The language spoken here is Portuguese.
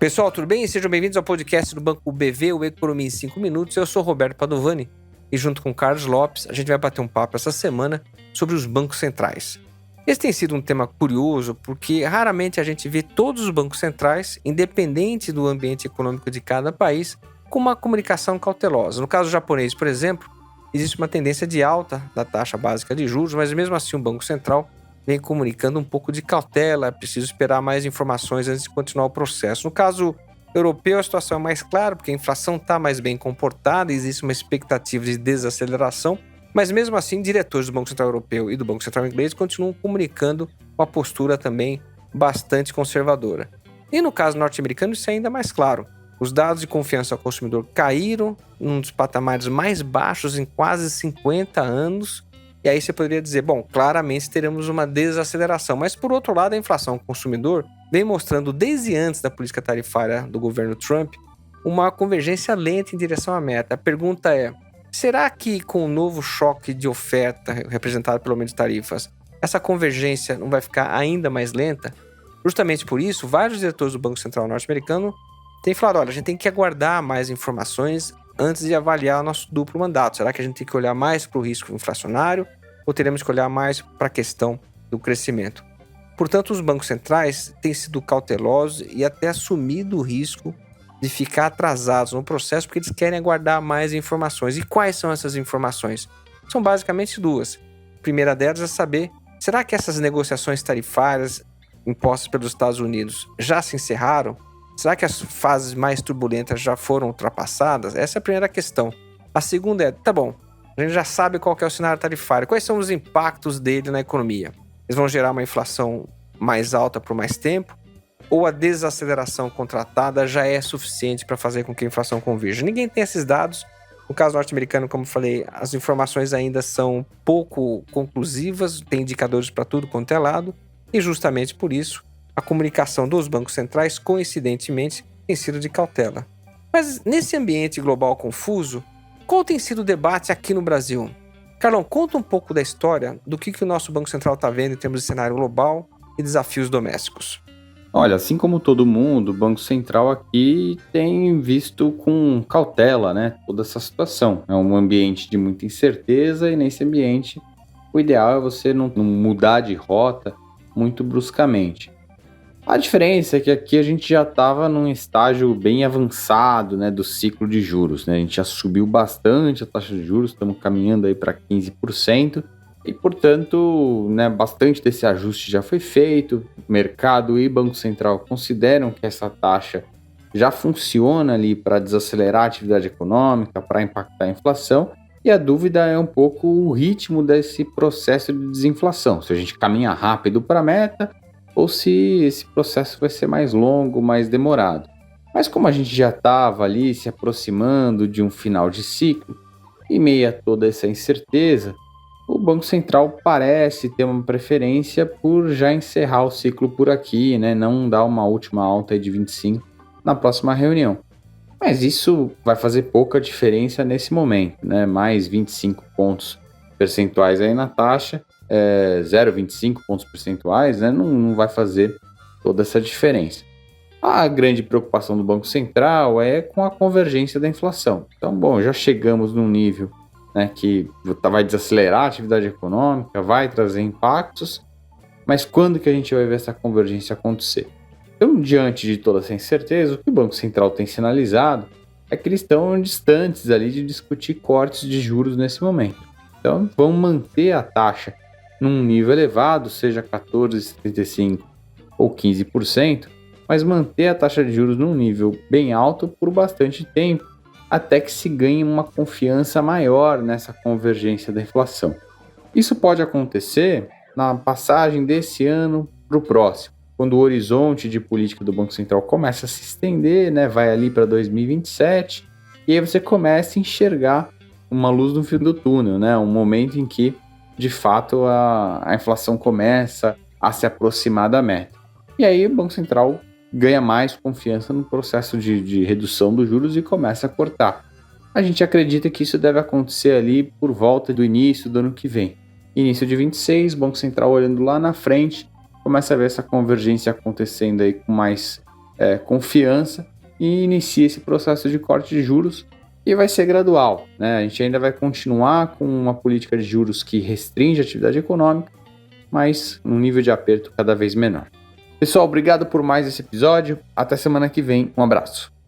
Pessoal, tudo bem? Sejam bem-vindos ao podcast do Banco BV, o Economia em 5 Minutos. Eu sou Roberto Padovani e junto com Carlos Lopes, a gente vai bater um papo essa semana sobre os bancos centrais. Esse tem sido um tema curioso porque raramente a gente vê todos os bancos centrais, independente do ambiente econômico de cada país, com uma comunicação cautelosa. No caso japonês, por exemplo, existe uma tendência de alta da taxa básica de juros, mas mesmo assim o Banco Central vem comunicando um pouco de cautela, é preciso esperar mais informações antes de continuar o processo. No caso europeu, a situação é mais clara, porque a inflação está mais bem comportada, existe uma expectativa de desaceleração, mas mesmo assim, diretores do Banco Central Europeu e do Banco Central Inglês continuam comunicando uma postura também bastante conservadora. E no caso norte-americano, isso é ainda mais claro. Os dados de confiança ao consumidor caíram num dos patamares mais baixos em quase 50 anos, e aí você poderia dizer, bom, claramente teremos uma desaceleração. Mas, por outro lado, a inflação ao consumidor vem mostrando, desde antes da política tarifária do governo Trump, uma convergência lenta em direção à meta. A pergunta é, será que com o novo choque de oferta representado pelo aumento de tarifas, essa convergência não vai ficar ainda mais lenta? Justamente por isso, vários diretores do Banco Central norte-americano têm falado, olha, a gente tem que aguardar mais informações antes de avaliar nosso duplo mandato. Será que a gente tem que olhar mais para o risco inflacionário ou teremos que olhar mais para a questão do crescimento? Portanto, os bancos centrais têm sido cautelosos e até assumido o risco de ficar atrasados no processo porque eles querem aguardar mais informações. E quais são essas informações? São basicamente duas. A primeira delas é saber, será que essas negociações tarifárias impostas pelos Estados Unidos já se encerraram? Será que as fases mais turbulentas já foram ultrapassadas? Essa é a primeira questão. A segunda é, tá bom, a gente já sabe qual que é o cenário tarifário. Quais são os impactos dele na economia? Eles vão gerar uma inflação mais alta por mais tempo? Ou a desaceleração contratada já é suficiente para fazer com que a inflação converja? Ninguém tem esses dados. No caso norte-americano, como falei, as informações ainda são pouco conclusivas, tem indicadores para tudo quanto é lado, e justamente por isso, a comunicação dos bancos centrais, coincidentemente, tem sido de cautela. Mas nesse ambiente global confuso, qual tem sido o debate aqui no Brasil? Carlão, conta um pouco da história do que o nosso Banco Central está vendo em termos de cenário global e desafios domésticos. Olha, assim como todo mundo, o Banco Central aqui tem visto com cautela, né, toda essa situação. É um ambiente de muita incerteza e nesse ambiente o ideal é você não mudar de rota muito bruscamente. A diferença é que aqui a gente já estava num estágio bem avançado, né, do ciclo de juros, né? A gente já subiu bastante a taxa de juros, estamos caminhando aí para 15%. E, portanto, né, bastante desse ajuste já foi feito. O mercado e Banco Central consideram que essa taxa já funciona ali para desacelerar a atividade econômica, para impactar a inflação. E a dúvida é um pouco o ritmo desse processo de desinflação. Se a gente caminha rápido para a meta ou se esse processo vai ser mais longo, mais demorado. Mas como a gente já estava ali se aproximando de um final de ciclo, em meio a toda essa incerteza, o Banco Central parece ter uma preferência por já encerrar o ciclo por aqui, né? Não dar uma última alta de 25 na próxima reunião. Mas isso vai fazer pouca diferença nesse momento, né? Mais 25 pontos percentuais aí na taxa, 0,25 pontos percentuais, né? Não vai fazer toda essa diferença. A grande preocupação do Banco Central é com a convergência da inflação. Então, bom, já chegamos num nível, né, que vai desacelerar a atividade econômica, vai trazer impactos, mas quando que a gente vai ver essa convergência acontecer? Então, diante de toda essa incerteza, o que o Banco Central tem sinalizado é que eles estão distantes ali de discutir cortes de juros nesse momento. Então, vão manter a taxa num nível elevado, seja 14,75% ou 15%, mas manter a taxa de juros num nível bem alto por bastante tempo, até que se ganhe uma confiança maior nessa convergência da inflação. Isso pode acontecer na passagem desse ano para o próximo, quando o horizonte de política do Banco Central começa a se estender, né, vai ali para 2027, e aí você começa a enxergar uma luz no fim do túnel, né, um momento em que, de fato, a inflação começa a se aproximar da meta. E aí o Banco Central ganha mais confiança no processo de redução dos juros e começa a cortar. A gente acredita que isso deve acontecer ali por volta do início do ano que vem. Início de 26, Banco Central olhando lá na frente, começa a ver essa convergência acontecendo aí com mais confiança e inicie esse processo de corte de juros, e vai ser gradual, né? A gente ainda vai continuar com uma política de juros que restringe a atividade econômica, mas num nível de aperto cada vez menor. Pessoal, obrigado por mais esse episódio. Até semana que vem. Um abraço.